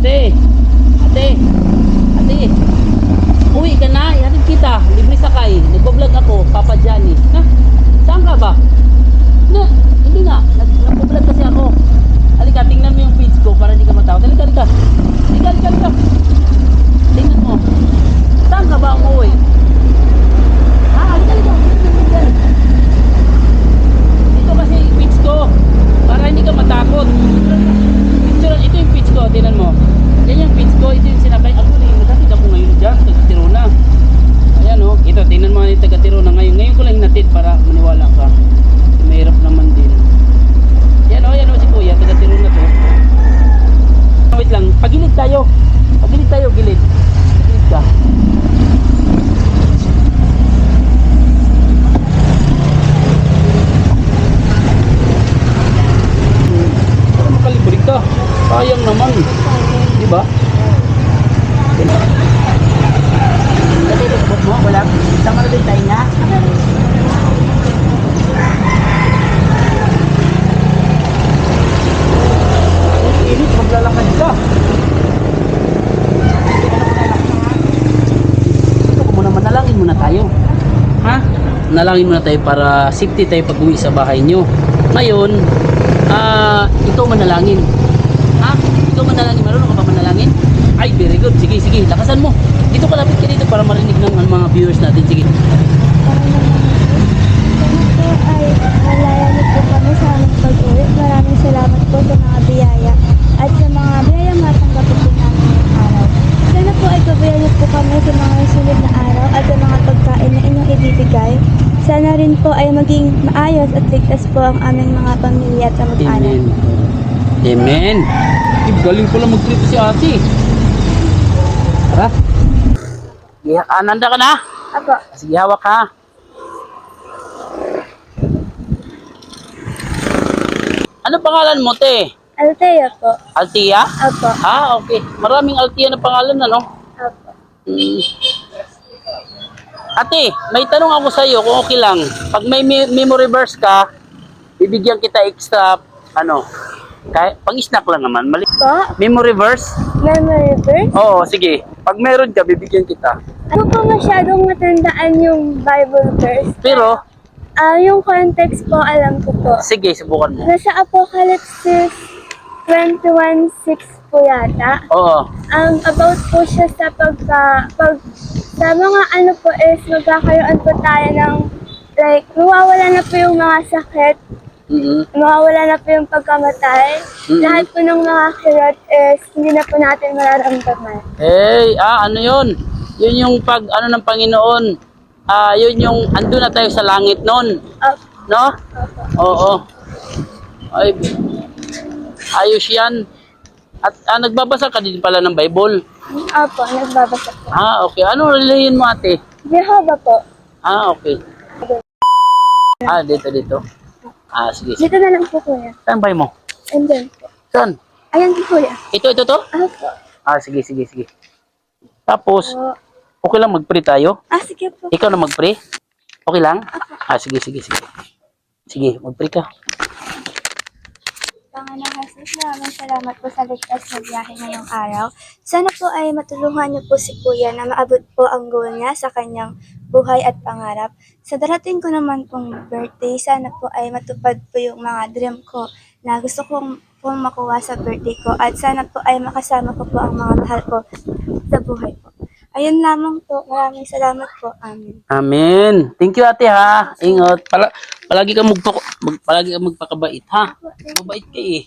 Ate, ate, ate, uwi ka na, ihatid kita, libre sakay, nagbablog ako, Papa Johnny. Na, saan ka ba? Na, hindi nga, nagbablog kasi ako. Halika, tingnan mo yung feeds ko para hindi ka matawag. Halika, halika. Halika, halika, halika. Tingnan mo. Saan ka ba umuwi? Ha, halika, halika. Dito kasi yung feeds ko, para hindi ka matakot. Ito yung feeds ko, tingnan mo. Yan yung feeds ko, ito yung sinakay. Ako na yung nagatid ako ngayon dyan, taga-Tirona. Ayan o, ito, tingnan mo yung taga-Tirona ngayon. Ngayon ko lang hinatid para maniwala ka. Mahirap naman din. Yan o si Kuya, taga-Tirona to. Wait lang, pagilid tayo. Pagilid tayo, gilid. Pagilid ka. Makalibrig ka. Sayang naman. Di ba? Dati bukbuk mo, wala. Tama na din tayo nga. Init, maglalakad ka. Ito ko muna, manalangin muna tayo. Ha? Manalangin muna tayo para safety tayo pag uwi sa bahay nyo. Ngayon, ikaw manalangin. Ha? Ikaw manalangin. Marunong ka ba manalangin? Ay, very good. Sige, sige. Lakasan mo. Dito ka, lapit ka dito para marinig ng mga viewers natin. Sige. Ay malaya niyo po kami sa aming pag-uwi. Maraming salamat po sa mga biyaya at sa mga biyayang matanggap po namin ngayong araw. Sana po ay gabayan niyo po kami sa mga susunod na araw at sa mga pagkain na inyong ibibigay. Sana rin po ay maging maayos at ligtas po ang aming mga pamilya at kamag-anak. Amen. Amen. Galing pala mag-trip si ate. Tara. Nanda ka na? Apo. Sige, hawak ha. Ano pangalan mo, te? Althea po. Altia? Apo. Ah, okay. Maraming Altia na pangalan, ano? Apo. Ate, may tanong ako sa iyo kung okay lang. Pag may memory verse ka, bibigyan kita extra, pang-snack lang naman. Mali. Po? Memory verse? Memory verse? Oo, sige. Pag meron ka, bibigyan kita. Ano po masyadong matandaan yung Bible verse? Pero, Yung context po, alam ko po. sige, subukan mo. Nasa Apocalypse 21:6 po yata. Oo. About po siya sa sa mga ano po is magkakaroon po tayo ng like, mawawala na po yung mga sakit, mawawala na po yung pagkamatay. Lahat po ng mga kirot is hindi na po natin mararamdaman. Hey, ano yun? Yun yung ng Panginoon. Yun yung andun na tayo sa langit nun. No? Oo. Ay, ayos yan. At nagbabasa ka din pala ng Bible? Opo, nagbabasa po. Okay. Ano relihiyon mo, ate? Jehovah po. Okay. Dito. Sige. Dito na lang po kuya. Saan ba mo? And then po. Saan? Ayan po kuya. Ito to? Opo. Sige. Tapos, okay lang mag-pray tayo? Sige po. Ikaw na mag-pray? Okay lang? Sige. Sige, mag-pray ka. Panginoong Jesus, maraming salamat po sa ligtas na biyahe ngayong araw. Sana po ay matulungan niyo po si Kuya na maabot po ang goal niya sa kanyang buhay at pangarap. Sa darating ko naman pong birthday, sana po ay matupad po yung mga dream ko na gusto kong pong makuha sa birthday ko at sana po ay makasama ko po ang mga mahal ko sa buhay ko. Ayun lamang po. Maraming salamat po. Amen. Amen. Thank you, ate, ha. Ingat. Palagi ka magpakabait, ha. Mabait ka eh.